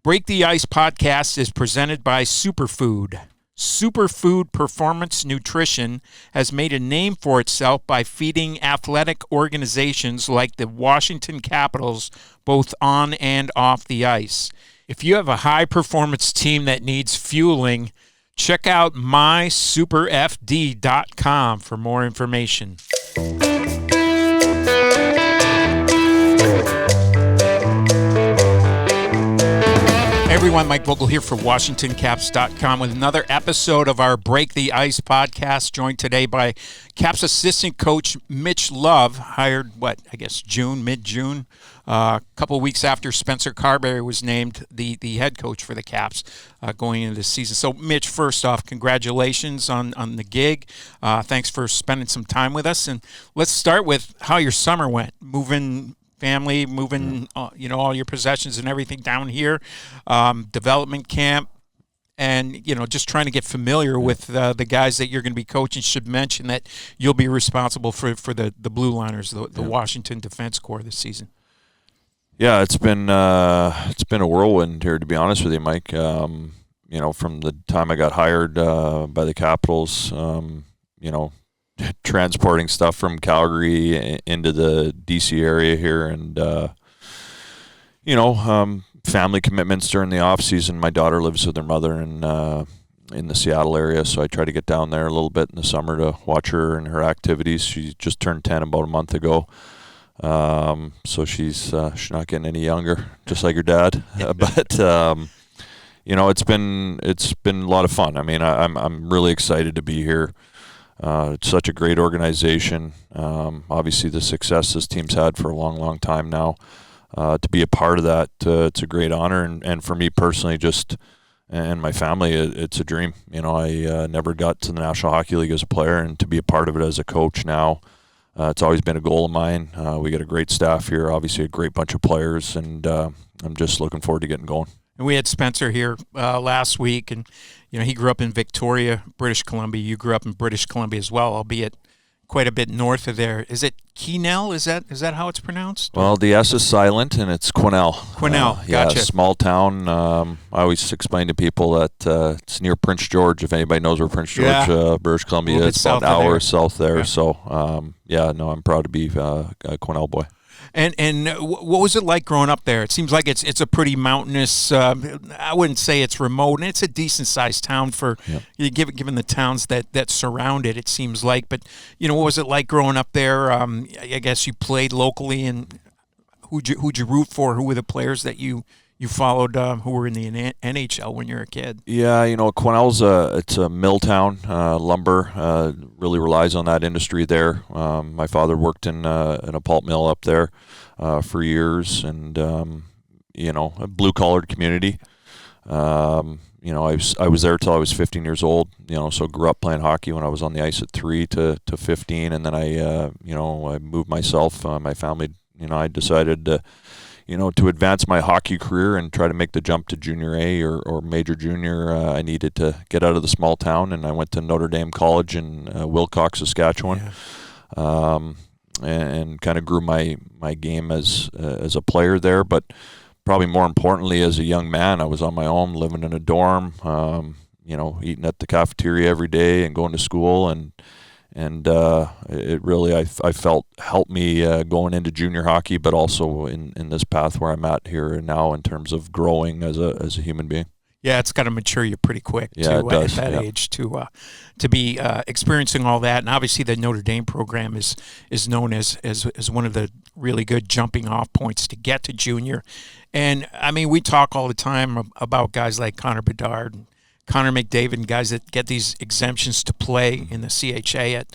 Break the Ice podcast is presented by Superfood. Superfood Performance Nutrition has made a name for itself by feeding athletic organizations like the Washington Capitals both on and off the ice. If you have a high-performance team that needs fueling, check out mysuperfd.com for more information. Hey everyone, Mike Vogel here for WashingtonCaps.com with another episode of our Break the Ice podcast, joined today by Caps Assistant Coach Mitch Love, hired, mid-June, a couple of weeks after Spencer Carberry was named the head coach for the Caps going into the season. So, Mitch, first off, congratulations on the gig. Thanks for spending some time with us. And let's start with how your summer went, moving all your possessions and everything down here, development camp, and, just trying to get familiar with the guys that you're going to be coaching. Should mention that you'll be responsible for the Blue Liners, the Washington Defense Corps this season. Yeah, it's been a whirlwind here, to be honest with you, Mike. From the time I got hired by the Capitals, transporting stuff from Calgary into the DC area here, and family commitments during the off season. My daughter lives with her mother in the Seattle area, so I try to get down there a little bit in the summer to watch her and her activities. She just turned 10 about a month ago, so she's not getting any younger, just like her dad. But it's been a lot of fun. I mean, I'm really excited to be here. It's such a great organization. Obviously, the success this team's had for a long, long time now. To be a part of that, it's a great honor. And for me personally, and my family, it's a dream. I never got to the National Hockey League as a player, and to be a part of it as a coach now, it's always been a goal of mine. We got a great staff here, obviously a great bunch of players, and I'm just looking forward to getting going. And we had Spencer here last week, and he grew up in Victoria, British Columbia. You grew up in British Columbia as well, albeit quite a bit north of there. Is it Quesnel? Is that how it's pronounced? Well, the S is silent, and it's Quesnel. Quesnel, gotcha. Yeah, small town. I always explain to people that it's near Prince George. If anybody knows where Prince George, British Columbia is, about an hour south there. Yeah. So, I'm proud to be a Quesnel boy. And what was it like growing up there? It seems like it's a pretty mountainous. I wouldn't say it's remote, and it's a decent sized town for given the towns that surround it. It seems like, but what was it like growing up there? I guess you played locally, and who'd you root for? Who were the players that you followed who were in the NHL when you were a kid? Yeah, Quesnel's it's a mill town. Lumber really relies on that industry there. My father worked in a pulp mill up there for years, and a blue-collared community. I was there till I was 15 years old. So grew up playing hockey when I was on the ice at 3 to 15, and then I moved myself. My family, I decided to advance my hockey career and try to make the jump to junior A or major junior, I needed to get out of the small town, and I went to Notre Dame College in Wilcox, Saskatchewan, and kind of grew my game as a player there. But probably more importantly, as a young man, I was on my own, living in a dorm, eating at the cafeteria every day and going to school, and it really, I felt, helped me going into junior hockey, but also in this path where I'm at here and now in terms of growing as a human being. Yeah, it's got to mature you pretty quick it does, at that age to be experiencing all that. And obviously the Notre Dame program is known as one of the really good jumping off points to get to junior. And I mean, we talk all the time about guys like Connor Bedard and Connor McDavid, guys that get these exemptions to play in the CHL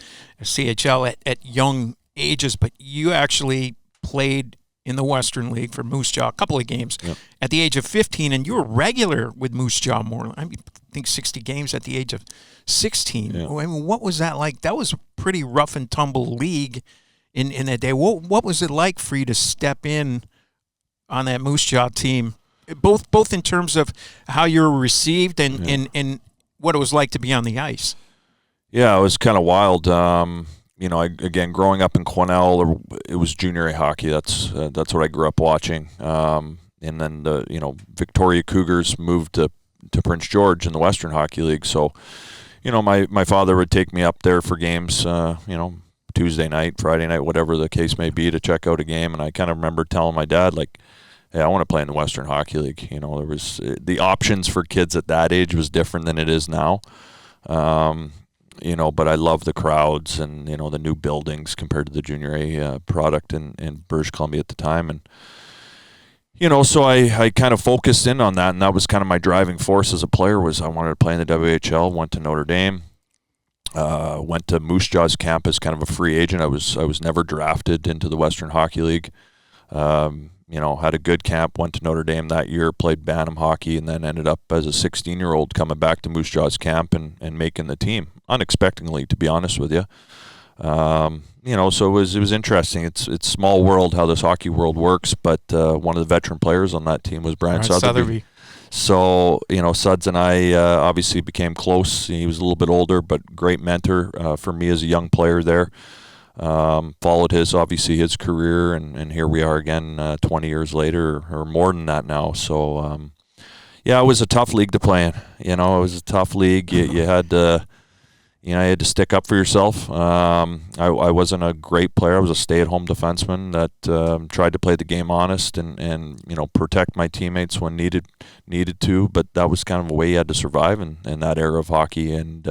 at young ages, but you actually played in the Western League for Moose Jaw a couple of games at the age of 15, and you were regular with Moose Jaw I think 60 games at the age of 16. Yeah. I mean, what was that like? That was a pretty rough and tumble league in that day. What was it like for you to step in on that Moose Jaw team? Both in terms of how you were received and what it was like to be on the ice. Yeah, it was kind of wild. Again, growing up in Quesnel, it was junior A hockey. That's what I grew up watching. And then the Victoria Cougars moved to Prince George in the Western Hockey League. So, my father would take me up there for games, Tuesday night, Friday night, whatever the case may be, to check out a game. And I kind of remember telling my dad, like, hey, I want to play in the Western Hockey League. There was the options for kids at that age was different than it is now. But I love the crowds and, the new buildings compared to the Junior A product in British Columbia at the time. And, so I kind of focused in on that, and that was kind of my driving force as a player was I wanted to play in the WHL, went to Notre Dame, went to Moose Jaws camp as kind of a free agent. I was never drafted into the Western Hockey League. Had a good camp, went to Notre Dame that year, played Bantam hockey, and then ended up as a 16-year-old coming back to Moose Jaws camp and making the team, unexpectedly, to be honest with you. So it was interesting. It's small world how this hockey world works, but one of the veteran players on that team was Brian Southerby. So, Suds and I obviously became close. He was a little bit older, but great mentor for me as a young player there. Followed his career, and here we are again 20 years later, or more than that now. So, it was a tough league to play in. It was a tough league. You had to... you had to stick up for yourself. I wasn't a great player. I was a stay-at-home defenseman that tried to play the game honest and protect my teammates when needed to. But that was kind of a way you had to survive in that era of hockey, and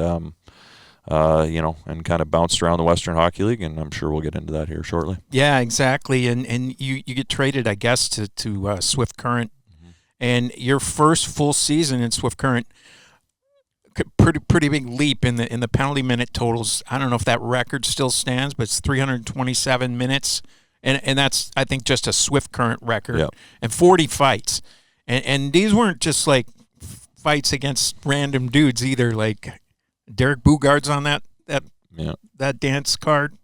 and kind of bounced around the Western Hockey League. And I'm sure we'll get into that here shortly. Yeah, exactly. And you get traded, I guess, to Swift Current, and your first full season in Swift Current. Pretty big leap in the penalty minute totals. I don't know if that record still stands, but it's 327 minutes, and that's, I think, just a Swift Current record. Yep. And 40 fights, and these weren't just like fights against random dudes either. Like Derek Bugard's on that dance card.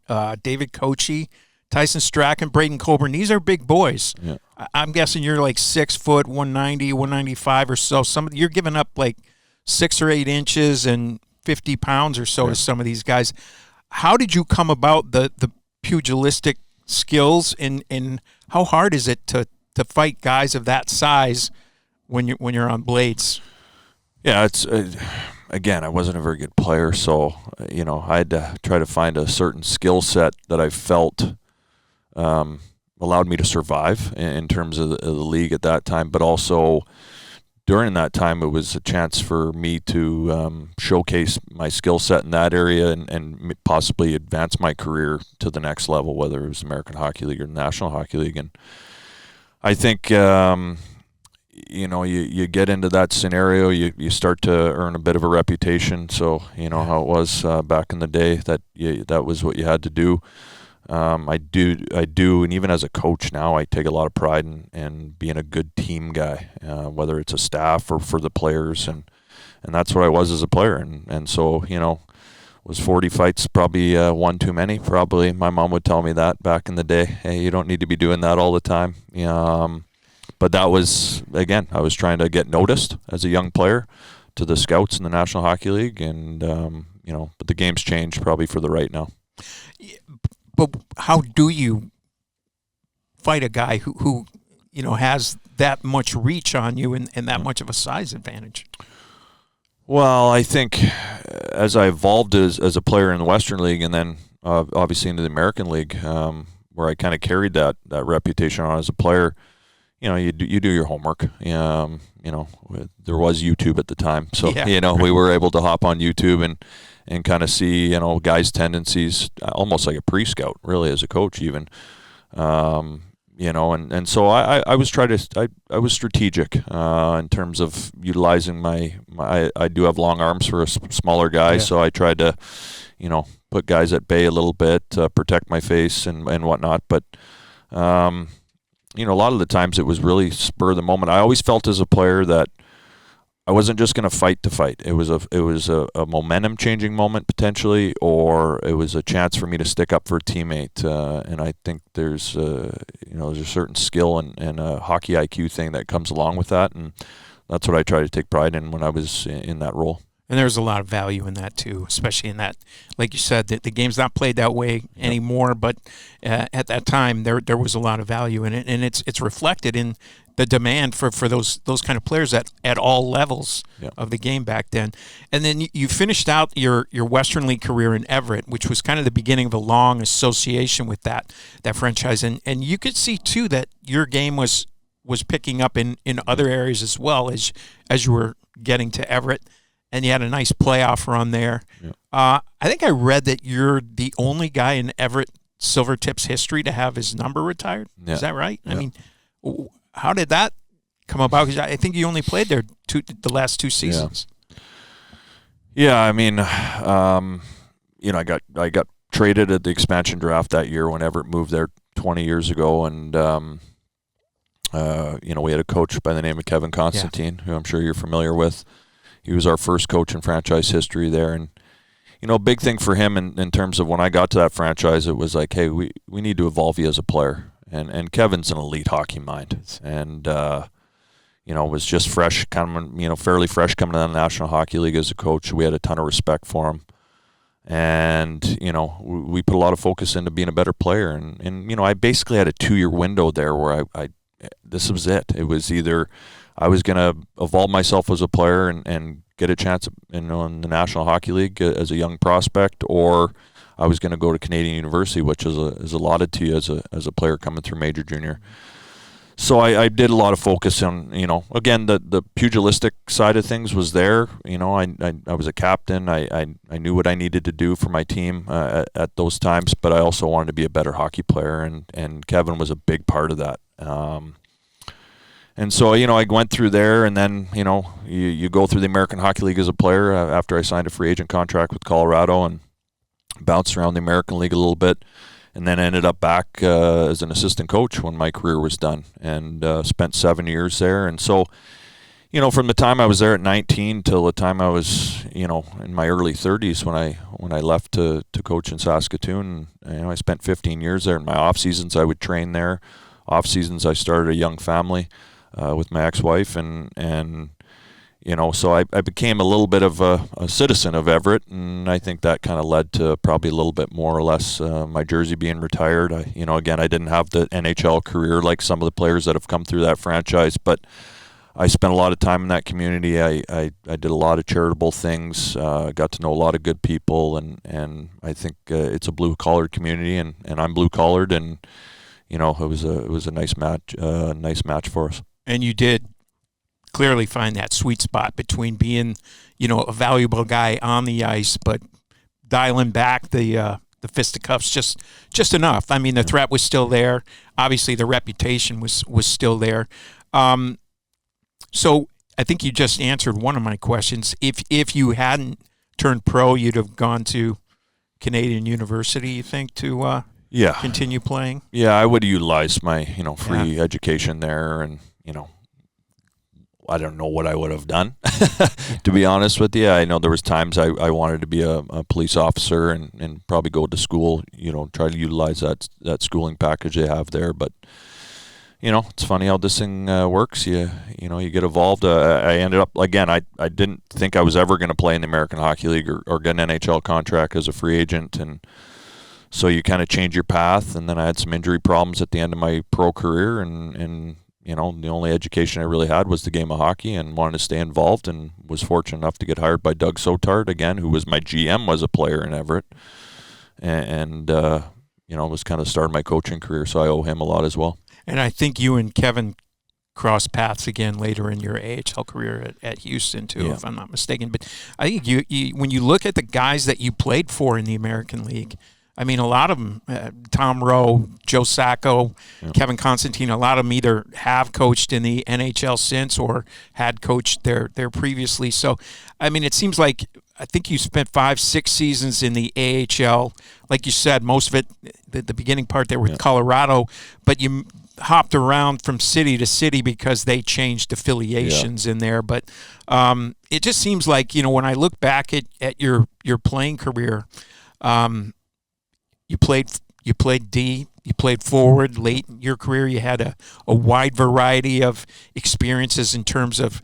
David Kochi, Tyson Strachan, Braden Colburn. These are big boys. Yeah. I'm guessing you're like 6 foot, 190, 195 or so. You're giving up like 6 or 8 inches and 50 pounds or so to some of these guys. How did you come about the pugilistic skills, and how hard is it to fight guys of that size when you're on blades? Yeah, it's again, I wasn't a very good player, so I had to try to find a certain skill set that I felt allowed me to survive in terms of the league at that time, but also during that time, it was a chance for me to showcase my skill set in that area and possibly advance my career to the next level, whether it was American Hockey League or National Hockey League. And I think, you get into that scenario, you start to earn a bit of a reputation. So, how it was back in the day, that was what you had to do. I do, and even as a coach now, I take a lot of pride in being a good team guy, whether it's a staff or for the players, and that's what I was as a player, and so was 40 fights probably one too many? Probably. My mom would tell me that back in the day. Hey, you don't need to be doing that all the time. But that was, again, I was trying to get noticed as a young player to the scouts in the National Hockey League, and but the game's changed probably for the right now. But how do you fight a guy who has that much reach on you and that much of a size advantage? Well, I think as I evolved as a player in the Western League, and then obviously into the American League, where I kind of carried that reputation on as a player, you do your homework. There was YouTube at the time, so we were able to hop on YouTube and kind of see guys' tendencies, almost like a pre-scout, really, as a coach even. And so I was strategic in terms of utilizing I do have long arms for a smaller guy, so I tried to put guys at bay a little bit, protect my face and whatnot. But a lot of the times it was really spur of the moment. I always felt as a player that I wasn't just going to fight to fight. It was a momentum changing moment potentially, or it was a chance for me to stick up for a teammate. And I think there's a certain skill and a hockey IQ thing that comes along with that, and that's what I try to take pride in when I was in that role. And there's a lot of value in that too, especially in that, like you said, that the game's not played that way anymore. But at that time, there was a lot of value in it, and it's reflected in the demand for those kind of players at all levels of the game back then. And then you finished out your Western League career in Everett, which was kind of the beginning of a long association with that franchise. And you could see too that your game was picking up in other areas as well as you were getting to Everett. And you had a nice playoff run there. Yeah. I think I read that you're the only guy in Everett Silvertips history to have his number retired. Yeah. Is that right? Yeah. I mean, how did that come about? Because I think you only played there the last 2 seasons. Yeah, I mean, I got traded at the expansion draft that year when Everett moved there 20 years ago, and we had a coach by the name of Kevin Constantine, who I'm sure you're familiar with. He was our first coach in franchise history there. And, a big thing for him in terms of when I got to that franchise, it was like, hey, we need to evolve you as a player. And Kevin's an elite hockey mind. And, was just fresh, fairly fresh coming to the National Hockey League as a coach. We had a ton of respect for him. And, we put a lot of focus into being a better player. And I basically had a 2-year window there where this was it. It was either I was going to evolve myself as a player and get a chance in the National Hockey League as a young prospect, or I was going to go to Canadian University, which is allotted to you as a player coming through major junior. So I did a lot of focus on, again, the pugilistic side of things was there. I was a captain. I knew what I needed to do for my team at those times, but I also wanted to be a better hockey player, and Kevin was a big part of that. And so, I went through there, and then, you go through the American Hockey League as a player after I signed a free agent contract with Colorado and bounced around the American League a little bit, and then ended up back as an assistant coach when my career was done, and spent 7 years there. And so, from the time I was there at 19 till the time I was, in my early 30s when I left to coach in Saskatoon, I spent 15 years there. In my off seasons, I would train there. Off seasons, I started a young family with my ex-wife, and so I became a little bit of a citizen of Everett, and I think that kind of led to probably a little bit more or less my jersey being retired. Again, I didn't have the NHL career like some of the players that have come through that franchise, but I spent a lot of time in that community. I did a lot of charitable things, got to know a lot of good people, and I think it's a blue-collared community, and I'm blue-collared, and it was a nice match for us. And you did clearly find that sweet spot between being, a valuable guy on the ice, but dialing back the fisticuffs just enough. I mean, the threat was still there. Obviously, the reputation was still there. So I think you just answered one of my questions. If you hadn't turned pro, you'd have gone to Canadian University, you think, to continue playing? Yeah, I would utilize my free education there, and I don't know what I would have done, to be honest with you. I know there was times I wanted to be a police officer and probably go to school, try to utilize that schooling package they have there. But, it's funny how this thing works. You get involved. I ended up, again, I didn't think I was ever going to play in the American Hockey League or get an NHL contract as a free agent. And so you kind of change your path. And then I had some injury problems at the end of my pro career, and the only education I really had was the game of hockey, and wanted to stay involved, and was fortunate enough to get hired by Doug Sotard again, who was my GM, was a player in Everett, and was kind of starting my coaching career, so I owe him a lot as well. And I think you and Kevin crossed paths again later in your AHL career at Houston too, if I'm not mistaken. But I think you when you look at the guys that you played for in the American League, I mean, a lot of them, Tom Rowe, Joe Sacco, Kevin Constantine, a lot of them either have coached in the NHL since or had coached there previously. So, I mean, it seems like I think you spent 5-6 seasons in the AHL. Like you said, most of it, the beginning part there with Colorado, but you hopped around from city to city because they changed affiliations in there. But it just seems like, when I look back at your playing career, you played D, you played forward. Late in your career, you had a wide variety of experiences in terms of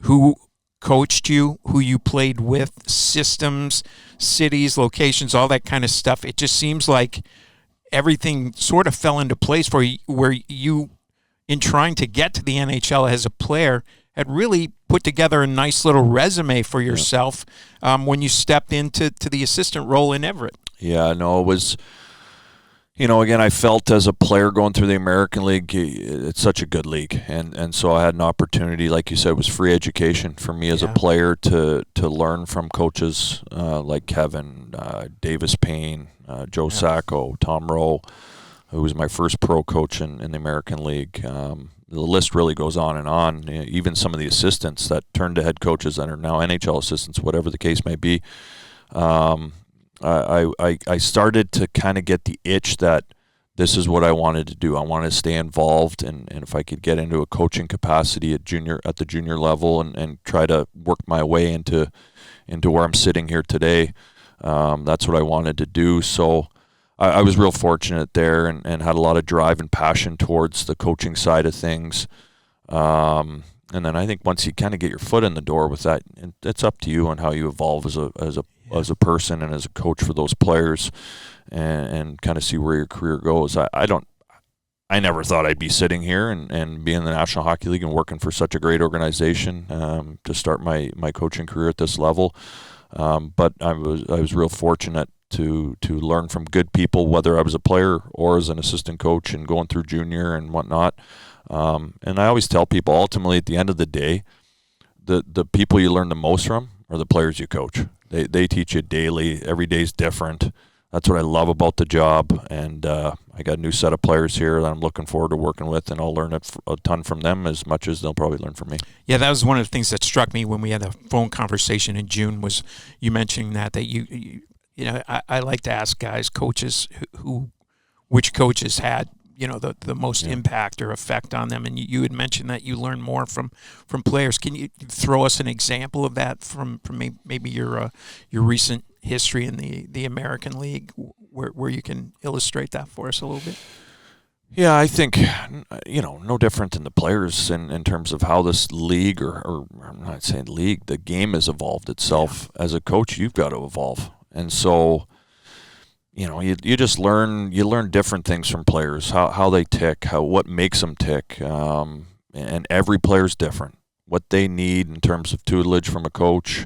who coached you, who you played with, systems, cities, locations, all that kind of stuff. It just seems like everything sort of fell into place for you, where you, in trying to get to the NHL as a player, had really put together a nice little resume for yourself when you stepped into the assistant role in Everett. Yeah, no, it was, again, I felt as a player going through the American League, it's such a good league. And so I had an opportunity, like you said, it was free education for me as a player to learn from coaches like Kevin, Davis Payne, Joe Sacco, Tom Rowe, who was my first pro coach in the American League. The list really goes on and on. Even some of the assistants that turned to head coaches that are now NHL assistants, whatever the case may be. I started to kind of get the itch that this is what I wanted to do. I wanted to stay involved, and if I could get into a coaching capacity at the junior level and try to work my way into where I'm sitting here today, that's what I wanted to do. So I was real fortunate there and had a lot of drive and passion towards the coaching side of things. And then I think once you kind of get your foot in the door with that, it's up to you on how you evolve as a person and as a coach for those players, and kind of see where your career goes. I never thought I'd be sitting here and be in the National Hockey League and working for such a great organization to start my coaching career at this level. But I was real fortunate to learn from good people, whether I was a player or as an assistant coach and going through junior and whatnot. And I always tell people, ultimately, at the end of the day, the people you learn the most from are the players you coach. They teach you daily. Every day's different. That's what I love about the job. And I got a new set of players here that I'm looking forward to working with, and I'll learn a ton from them as much as they'll probably learn from me. Yeah, that was one of the things that struck me when we had a phone conversation in June, was you mentioning that I like to ask guys, coaches, which coaches had the most impact or effect on them, and you had mentioned that you learn more from players. Can you throw us an example of that from maybe your recent history in the American League, where you can illustrate that for us a little bit? Yeah, I think no different than the players in terms of how this league, or I'm not saying league, the game has evolved itself. As a coach, you've got to evolve, and so you just learn different things from players, how they tick, what makes them tick, and every player's different. What they need in terms of tutelage from a coach,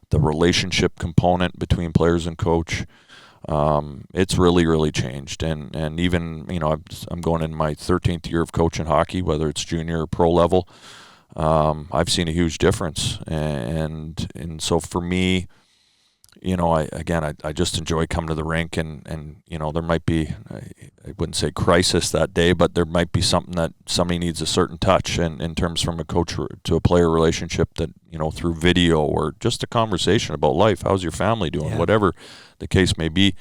the relationship component between players and coach, it's really, really changed. And even I'm going in my 13th year of coaching hockey, whether it's junior or pro level. I've seen a huge difference, and so for me, I just enjoy coming to the rink, and there might be, I wouldn't say crisis that day, but there might be something that somebody needs a certain touch, and in terms from a coach to a player relationship, that through video or just a conversation about life, how's your family doing, whatever the case may be.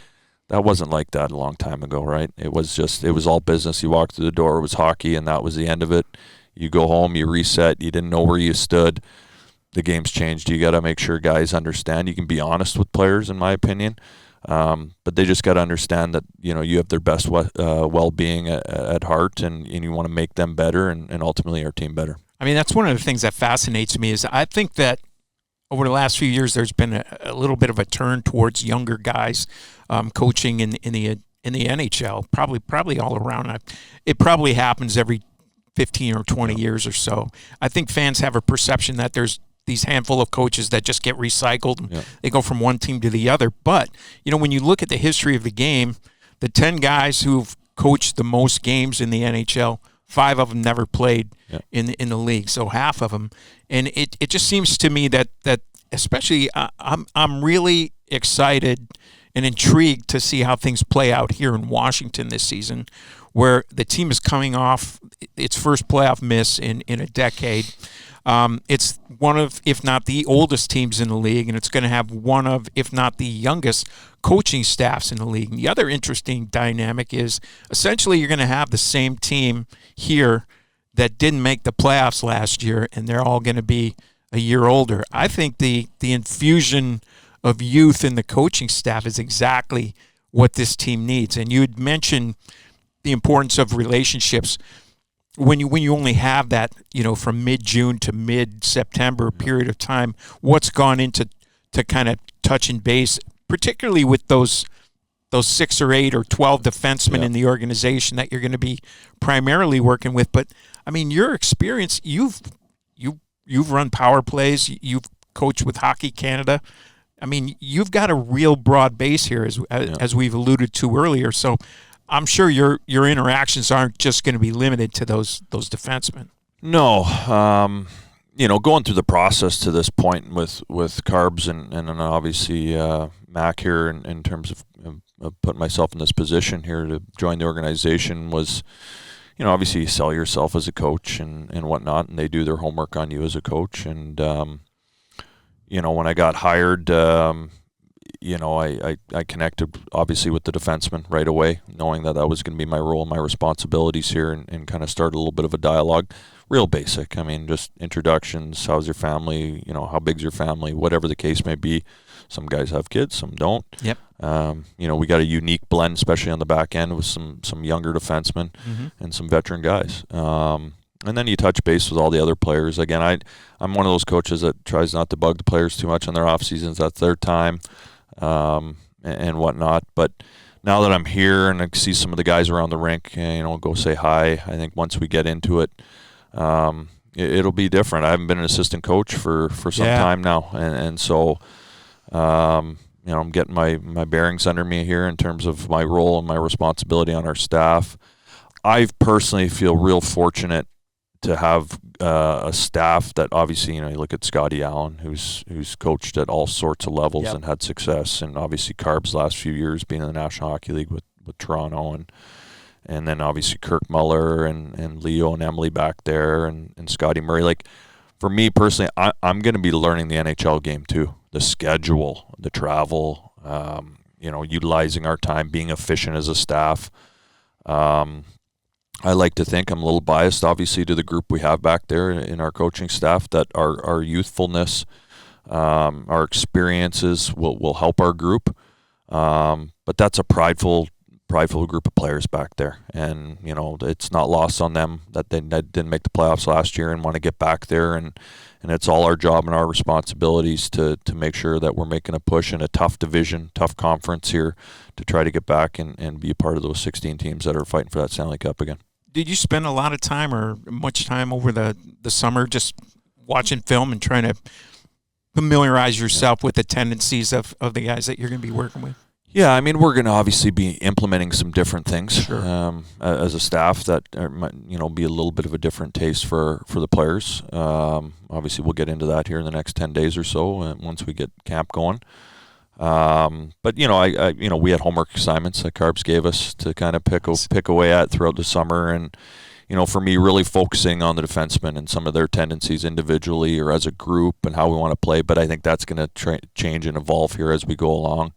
That wasn't like that a long time ago, right? It was all business. You walked through the door, it was hockey, and that was the end of it. You go home, you reset, you didn't know where you stood. The game's changed. You got to make sure guys understand. You can be honest with players, in my opinion, but they just got to understand that you have their best well-being at heart, and you want to make them better, and ultimately our team better. I mean, that's one of the things that fascinates me. Is I think that over the last few years, there's been a little bit of a turn towards younger guys coaching in the NHL. Probably all around. It probably happens every 15 or 20 years or so. I think fans have a perception that there's these handful of coaches that just get recycled. They go from one team to the other. But, when you look at the history of the game, the 10 guys who've coached the most games in the NHL, 5 of them never played in the league, so half of them. And it just seems to me that especially I'm really excited and intrigued to see how things play out here in Washington this season, where the team is coming off its first playoff miss in a decade. It's one of, if not the oldest teams in the league, and it's going to have one of, if not the youngest coaching staffs in the league. And the other interesting dynamic is essentially you're going to have the same team here that didn't make the playoffs last year, and they're all going to be a year older. I think the infusion of youth in the coaching staff is exactly what this team needs. And you had mentioned the importance of relationships. when you only have that, from mid-June to mid-September period of time, what's gone into kind of touching base, particularly with those 6 or 8 or 12 defensemen in the organization that you're going to be primarily working with. But I mean, your experience, you've run power plays, you've coached with Hockey Canada. I mean, you've got a real broad base here, as we've alluded to earlier. So I'm sure your interactions aren't just going to be limited to those defensemen. No, going through the process to this point with Carbs and obviously Mac here in terms of putting myself in this position here to join the organization was, obviously you sell yourself as a coach and whatnot, and they do their homework on you as a coach. And, when I got hired, I connected obviously with the defenseman right away, knowing that was going to be my role and my responsibilities here, and kind of started a little bit of a dialogue. Real basic. I mean, just introductions. How's your family? How big's your family? Whatever the case may be. Some guys have kids, some don't. Yep. We got a unique blend, especially on the back end, with some younger defensemen and some veteran guys. And then you touch base with all the other players. Again, I'm one of those coaches that tries not to bug the players too much on their off seasons. That's their time, and whatnot. But now that I'm here and I see some of the guys around the rink, go say hi. I think once we get into it, it'll be different. I haven't been an assistant coach for some time now, and so I'm getting my bearings under me here in terms of my role and my responsibility on our staff. I personally feel real fortunate to have a staff that obviously, you look at Scotty Allen, who's coached at all sorts of levels and had success, and obviously Carb's last few years being in the National Hockey League with Toronto, and then obviously Kirk Muller and Leo and Emily back there, and Scotty Murray. Like, for me personally, I'm going to be learning the NHL game too, the schedule, the travel, utilizing our time, being efficient as a staff. I like to think I'm a little biased, obviously, to the group we have back there in our coaching staff, that our youthfulness, our experiences will help our group. But that's a prideful group of players back there. And, it's not lost on them that they didn't make the playoffs last year and want to get back there. And it's all our job and our responsibilities to make sure that we're making a push in a tough division, tough conference here, to try to get back and be a part of those 16 teams that are fighting for that Stanley Cup again. Did you spend a lot of time or much time over the summer just watching film and trying to familiarize yourself with the tendencies of the guys that you're going to be working with? Yeah, I mean, we're going to obviously be implementing some different things as a staff that might, be a little bit of a different taste for the players. Obviously, we'll get into that here in the next 10 days or so once we get camp going. But we had homework assignments that Carbs gave us to kind of pick away at throughout the summer, and for me, really focusing on the defensemen and some of their tendencies individually or as a group and how we want to play. But I think that's going to change and evolve here as we go along.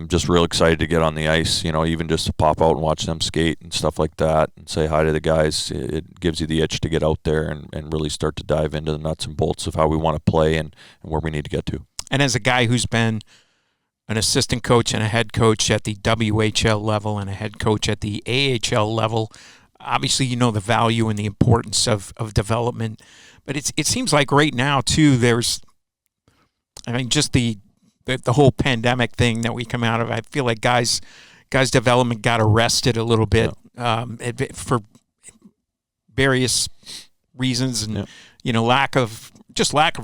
Just real excited to get on the ice, even just to pop out and watch them skate and stuff like that and say hi to the guys. It gives you the itch to get out there and really start to dive into the nuts and bolts of how we want to play and where we need to get to. And as a guy who's been an assistant coach and a head coach at the WHL level and a head coach at the AHL level, obviously the value and the importance of development. But it seems like right now, too, just the whole pandemic thing that we come out of, I feel like guys' development got arrested a little bit for various reasons and lack of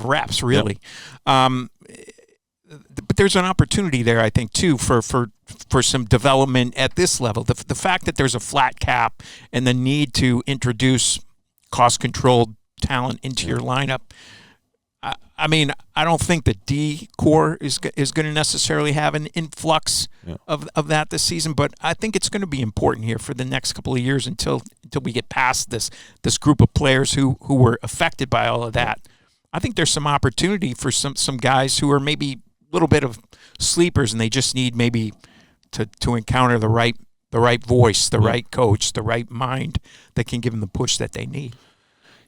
reps, really. But there's an opportunity there, I think, too, for some development at this level. The fact that there's a flat cap and the need to introduce cost-controlled talent into your lineup. I mean, I don't think the D core is going to necessarily have an influx of that this season, but I think it's going to be important here for the next couple of years until we get past this group of players who were affected by all of that. I think there's some opportunity for some guys who are maybe a little bit of sleepers, and they just need maybe to encounter the right voice, the right coach, the right mind that can give them the push that they need.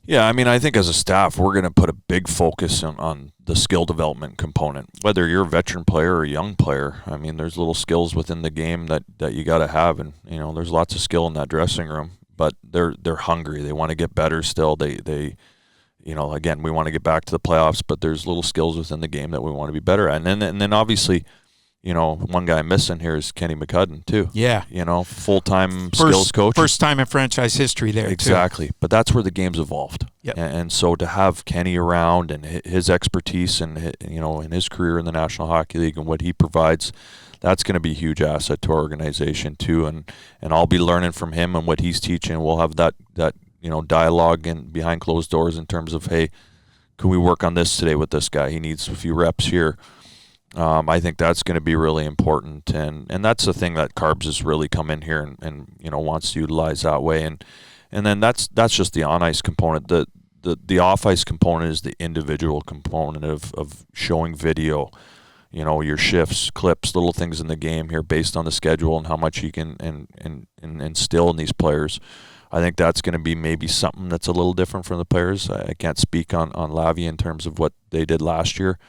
Yeah, I mean, I think as a staff, we're going to put a big focus on the skill development component. Whether you're a veteran player or a young player, I mean, there's little skills within the game that you got to have, and there's lots of skill in that dressing room. but they're hungry. They want to get better still. They again, we want to get back to the playoffs, but there's little skills within the game that we want to be better at. And then obviously, one guy missing here is Kenny McCudden too. Yeah. Full-time skills coach. First time in franchise history there, exactly. too. But that's where the game's evolved. Yep. And so to have Kenny around and his expertise and, in his career in the National Hockey League and what he provides, that's going to be a huge asset to our organization too. And I'll be learning from him and what he's teaching. We'll have that dialogue and behind closed doors in terms of, hey, can we work on this today with this guy? He needs a few reps here. I think that's going to be really important, and that's the thing that Carbs has really come in here and wants to utilize that way, and then that's just the on ice component. The off ice component is the individual component of showing video, your shifts, clips, little things in the game here based on the schedule and how much you can and instill in these players. I think that's going to be maybe something that's a little different from the players. I can't speak on Lavie in terms of what they did last year.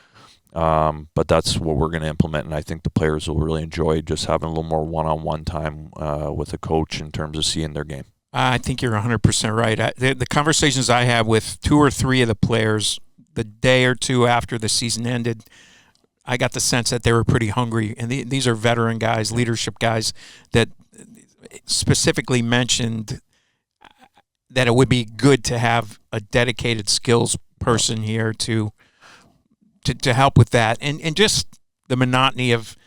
But that's what we're going to implement, and I think the players will really enjoy just having a little more one-on-one time with a coach in terms of seeing their game. I think you're 100% right. The conversations I had with 2 or 3 of the players the day or two after the season ended, I got the sense that they were pretty hungry, and these are veteran guys, leadership guys that specifically mentioned that it would be good to have a dedicated skills person here to help with that, and just the monotony of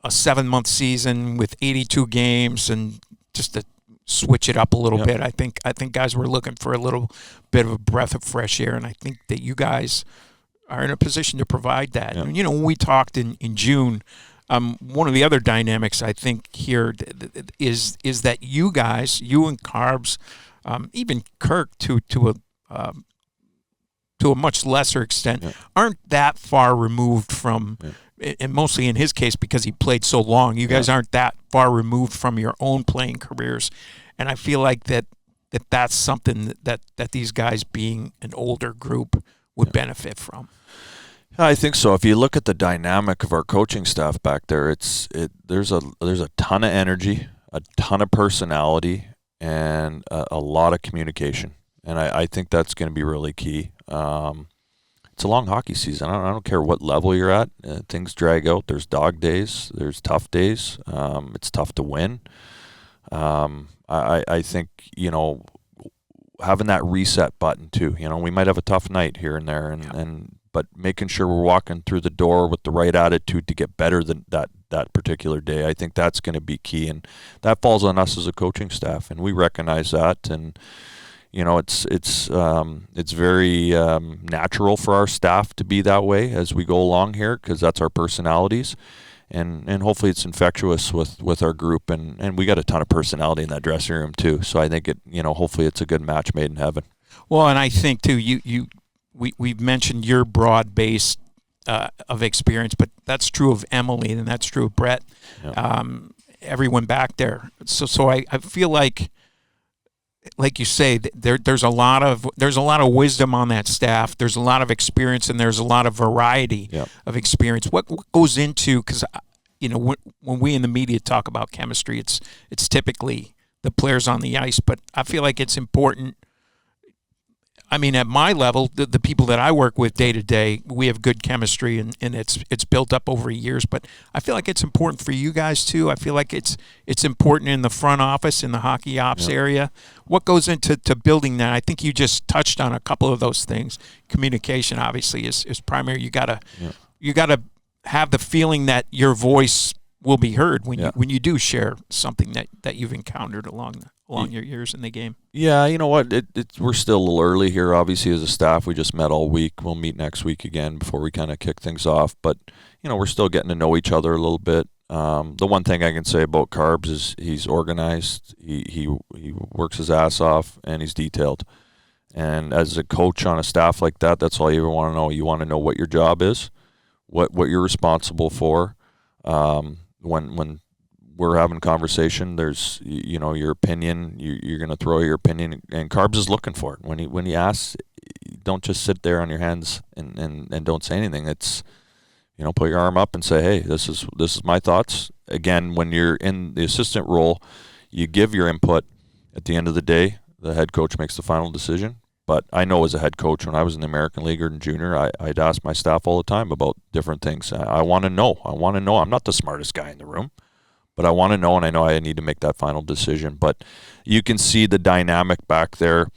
a 7-month season with 82 games, and just to switch it up a little bit. I think guys were looking for a little bit of a breath of fresh air, and I think that you guys are in a position to provide that. Yeah. And, when we talked in June, one of the other dynamics I think here is that you guys, you and Carbs, even Kirk to a much lesser extent, aren't that far removed from, and mostly in his case because he played so long, you guys aren't that far removed from your own playing careers. And I feel like that's something that these guys, being an older group, would benefit from. I think so. If you look at the dynamic of our coaching staff back there, there's a ton of energy, a ton of personality, and a lot of communication. And I think that's going to be really key. It's a long hockey season. I don't care what level you're at. Things drag out. There's dog days. There's tough days. It's tough to win. I think, having that reset button too. We might have a tough night here and there, but making sure we're walking through the door with the right attitude to get better than that particular day. I think that's going to be key, and that falls on us as a coaching staff, and we recognize that. And it's very natural for our staff to be that way as we go along here, because that's our personalities, and hopefully it's infectious with our group, and we got a ton of personality in that dressing room too. So I think hopefully it's a good match made in heaven. Well, and I think too, we've mentioned your broad base of experience, but that's true of Emily, and that's true of Brett. Yeah. Everyone back there. So I feel like you say, there's a lot of wisdom on that staff. There's a lot of experience, and there's a lot of variety of experience. What goes into, because when we in the media talk about chemistry, it's typically the players on the ice, but I feel like it's important. I mean, at my level, the people that I work with day to day, we have good chemistry, and it's built up over years. But I feel like it's important for you guys too. I feel like it's important in the front office, in the hockey ops area. What goes into building that? I think you just touched on a couple of those things. Communication, obviously, is primary. You gotta have the feeling that your voice will be heard when you do share something that you've encountered along your years in the game. Yeah, you know what? We're still a little early here, obviously, as a staff. We just met all week. We'll meet next week again before we kind of kick things off. But, we're still getting to know each other a little bit. The one thing I can say about Carbs is he's organized. He works his ass off, and he's detailed. And as a coach on a staff like that, that's all you ever want to know. You want to know what your job is, what you're responsible for. When we're having conversation, there's your opinion. You're going to throw your opinion, and Carbs is looking for it. When he asks, don't just sit there on your hands and don't say anything. It's put your arm up and say, hey, this is my thoughts. Again, when you're in the assistant role, you give your input. at the end of the day, the head coach makes the final decision. But I know as a head coach, when I was in the American League or in junior, I'd ask my staff all the time about different things. I want to know. I'm not the smartest guy in the room, but I want to know, and I know I need to make that final decision. But you can see the dynamic back there.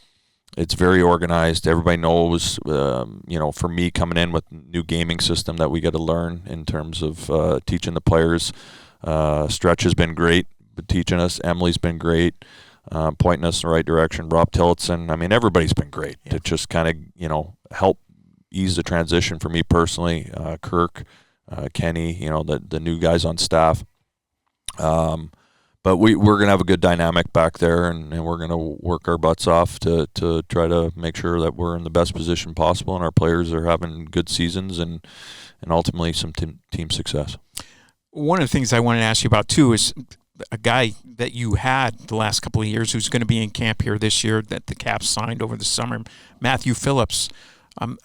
It's very organized. Everybody knows, for me coming in with new gaming system that we got to learn in terms of teaching the players. Stretch has been great, but teaching us. Emily's been great. Pointing us in the right direction. Rob Tillotson. I mean, everybody's been great to just kind of, help ease the transition for me personally. Kirk, Kenny, the new guys on staff. But we're going to have a good dynamic back there, and we're going to work our butts off to try to make sure that we're in the best position possible and our players are having good seasons and ultimately some team success. One of the things I wanted to ask you about, too, is a guy that you had the last couple of years who's going to be in camp here this year that the Caps signed over the summer, Matthew Phillips.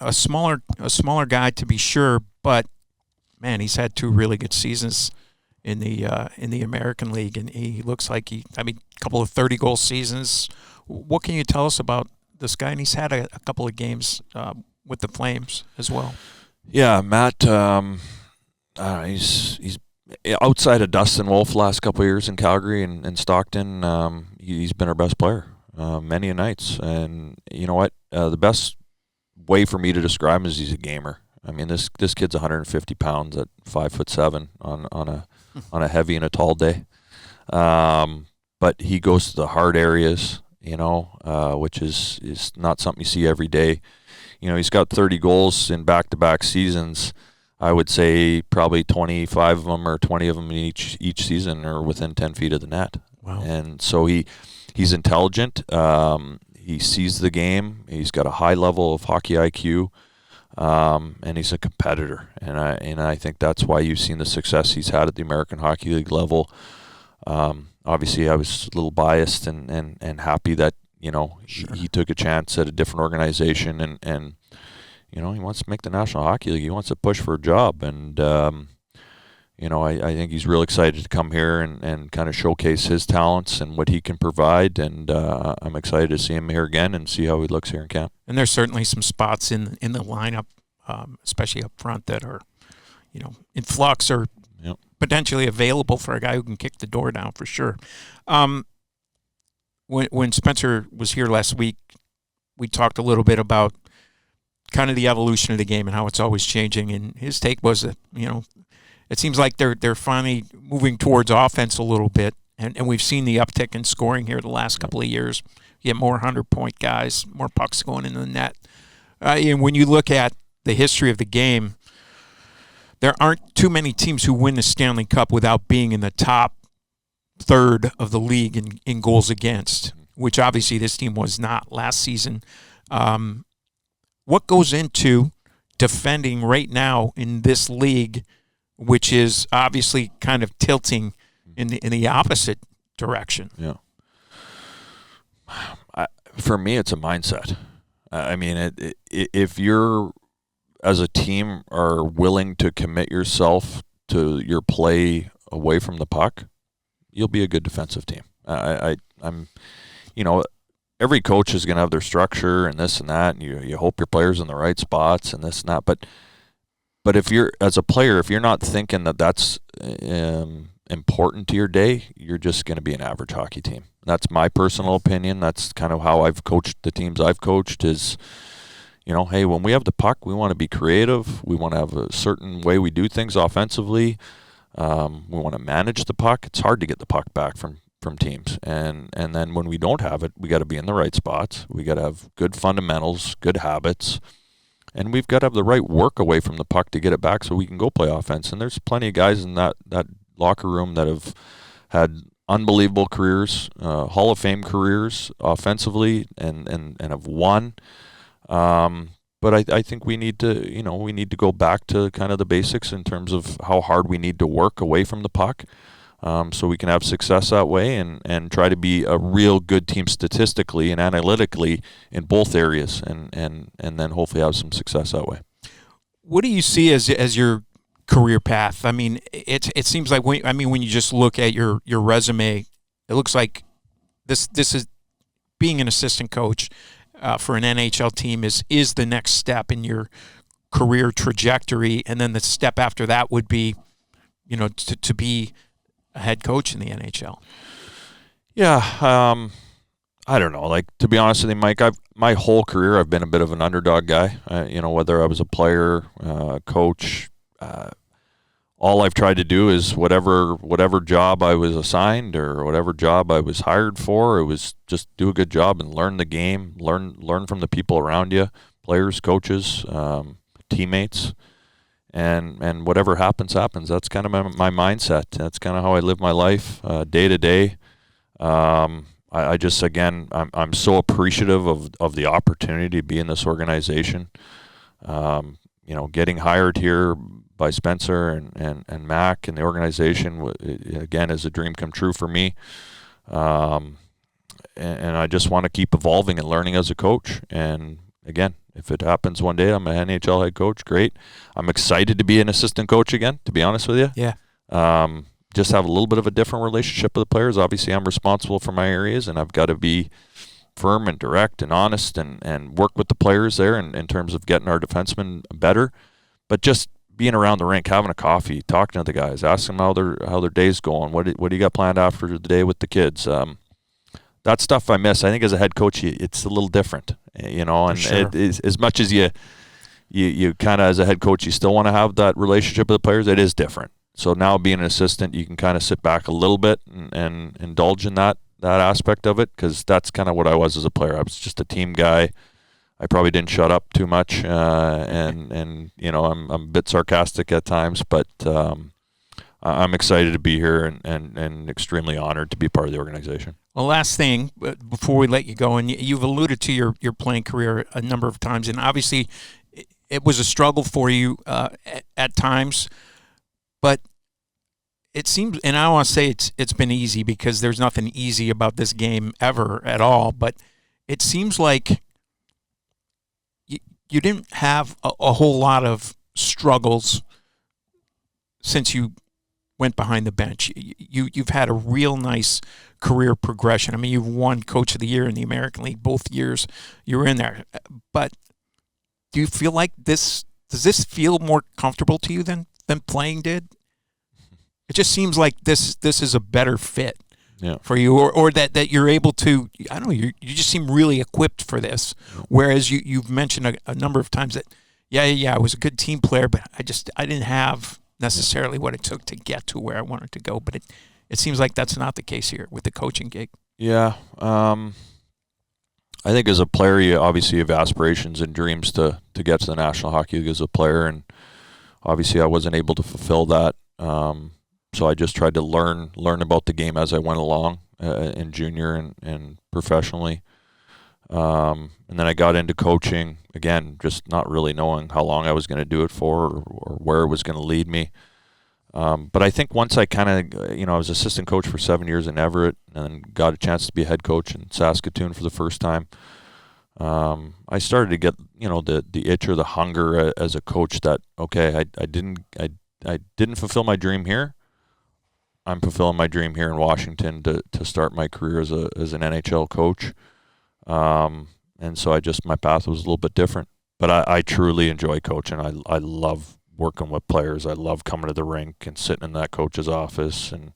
A smaller guy to be sure, but man, he's had 2 really good seasons in the American League, and he looks like a couple of 30-goal seasons. What can you tell us about this guy? And he's had a couple of games with the Flames as well. Yeah, Matt. He's outside of Dustin Wolf last couple of years in Calgary and Stockton. He's been our best player many a nights, and you know what? The best way for me to describe him is he's a gamer. I mean, this kid's 150 pounds at 5'7" on a heavy and a tall day. But he goes to the hard areas, which is not something you see every day. He's got 30 goals in back-to-back seasons. I would say probably 25 of them or 20 of them in each season are within 10 feet of the net. Wow. And so he's intelligent. He sees the game. He's got a high level of hockey IQ. And he's a competitor, and I think that's why you've seen the success he's had at the American Hockey League level. Obviously, I was a little biased and happy that Sure. he took a chance at a different organization, and he wants to make the National Hockey League. He wants to push for a job, and I think he's real excited to come here and kind of showcase his talents and what he can provide, and I'm excited to see him here again and see how he looks here in camp. And there's certainly some spots in the lineup, especially up front, that are, in flux or potentially available for a guy who can kick the door down for sure. When Spencer was here last week, we talked a little bit about kind of the evolution of the game and how it's always changing. And his take was that, it seems like they're finally moving towards offense a little bit. And we've seen the uptick in scoring here the last couple of years. You get more 100-point guys, more pucks going in the net. And when you look at the history of the game, there aren't too many teams who win the Stanley Cup without being in the top third of the league in goals against, which obviously this team was not last season. What goes into defending right now in this league, which is obviously kind of tilting in the opposite direction? Yeah. For me, it's a mindset. I mean, if you're, as a team, are willing to commit yourself to your play away from the puck, you'll be a good defensive team. I'm, every coach is going to have their structure and this and that, and you hope your player's in the right spots and this and that. But if you're, as a player, if you're not thinking that that's important to your day, you're just going to be an average hockey team. That's my personal opinion. That's kind of how I've coached the teams I've coached is, hey, when we have the puck, we want to be creative. We want to have a certain way we do things offensively. We want to manage the puck. It's hard to get the puck back from teams. And then when we don't have it, we got to be in the right spots. We got to have good fundamentals, good habits. And we've got to have the right work away from the puck to get it back so we can go play offense. And there's plenty of guys in that locker room that have had unbelievable careers, Hall of Fame careers offensively, and have won. But I think we need to go back to kind of the basics in terms of how hard we need to work away from the puck, so we can have success that way and try to be a real good team statistically and analytically in both areas, and then hopefully have some success that way. What do you see as your career path? I mean, it seems like when you just look at your resume, it looks like this is being an assistant coach for an NHL team is the next step in your career trajectory, and then the step after that would be, to be a head coach in the NHL. Yeah, I don't know. Like, to be honest with you, Mike, my whole career I've been a bit of an underdog guy. Whether I was a player, coach, all I've tried to do is whatever job I was assigned or whatever job I was hired for, it was just do a good job and learn the game, learn from the people around you, players, coaches, teammates, and whatever happens. That's kind of my mindset. That's kind of how I live my life day to day. I just, again, I'm so appreciative of the opportunity to be in this organization. Getting hired here by Spencer and Mac and the organization, again, is a dream come true for me. And I just want to keep evolving and learning as a coach. And again, if it happens one day I'm an NHL head coach, great. I'm excited to be an assistant coach again, to be honest with you. Yeah. Just have a little bit of a different relationship with the players. Obviously, I'm responsible for my areas, and I've got to be firm and direct and honest and work with the players there in terms of getting our defensemen better. But just being around the rink, having a coffee, talking to the guys, asking them how their day's going, what do you got planned after the day with the kids. That stuff I miss. I think as a head coach, it's a little different, and sure. It is, as much as you kind of, as a head coach, you still want to have that relationship with the players, it is different. So now being an assistant, you can kind of sit back a little bit and indulge in that aspect of it, because that's kind of what I was as a player. I was just a team guy. I probably didn't shut up too much, and I'm a bit sarcastic at times, but I'm excited to be here and extremely honored to be part of the organization. Well, last thing before we let you go, and you've alluded to your playing career a number of times, and obviously it was a struggle for you at times, but it seems, and I don't want to say it's been easy, because there's nothing easy about this game ever at all, but it seems like you didn't have a whole lot of struggles since you went behind the bench. You've had a real nice career progression. I mean, you've won Coach of the Year in the American League both years you were in there. But do you feel like does this feel more comfortable to you than playing did? It just seems like this is a better fit for you, or that you're able to, I don't know, you just seem really equipped for this. Whereas you've mentioned a number of times that, I was a good team player, but I didn't have necessarily what it took to get to where I wanted to go. But it seems like that's not the case here with the coaching gig. Yeah. I think as a player, you obviously have aspirations and dreams to get to the National Hockey League as a player, and obviously I wasn't able to fulfill that. So I just tried to learn about the game as I went along in junior and professionally. And then I got into coaching, again, just not really knowing how long I was going to do it for or where it was going to lead me. But I think once I kind of, I was assistant coach for 7 years in Everett and then got a chance to be head coach in Saskatoon for the first time. I started to get, the itch or the hunger as a coach that, okay, I didn't fulfill my dream here. I'm fulfilling my dream here in Washington to start my career as an NHL coach. And so my path was a little bit different. But I truly enjoy coaching. I love working with players. I love coming to the rink and sitting in that coach's office and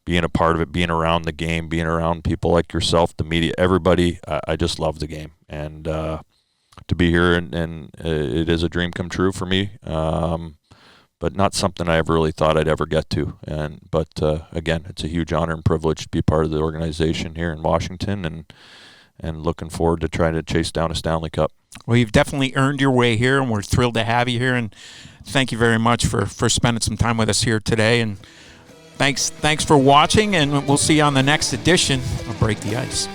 being a part of it, being around the game, being around people like yourself, the media, everybody. I just love the game. And to be here, and it is a dream come true for me. But not something I ever really thought I'd ever get to. But again, it's a huge honor and privilege to be part of the organization here in Washington, and looking forward to trying to chase down a Stanley Cup. Well, you've definitely earned your way here, and we're thrilled to have you here. And thank you very much for spending some time with us here today. And thanks for watching, and we'll see you on the next edition of Break the Ice.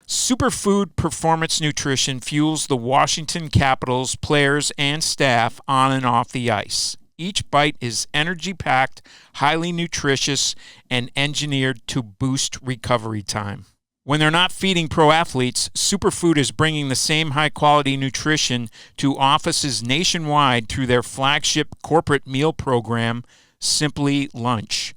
Superfood Performance Nutrition fuels the Washington Capitals players and staff on and off the ice. Each bite is energy-packed, highly nutritious, and engineered to boost recovery time. When they're not feeding pro athletes, Superfood is bringing the same high-quality nutrition to offices nationwide through their flagship corporate meal program, Simply Lunch.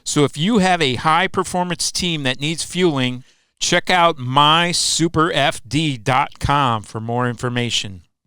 So if you have a high-performance team that needs fueling, check out mysuperfd.com for more information.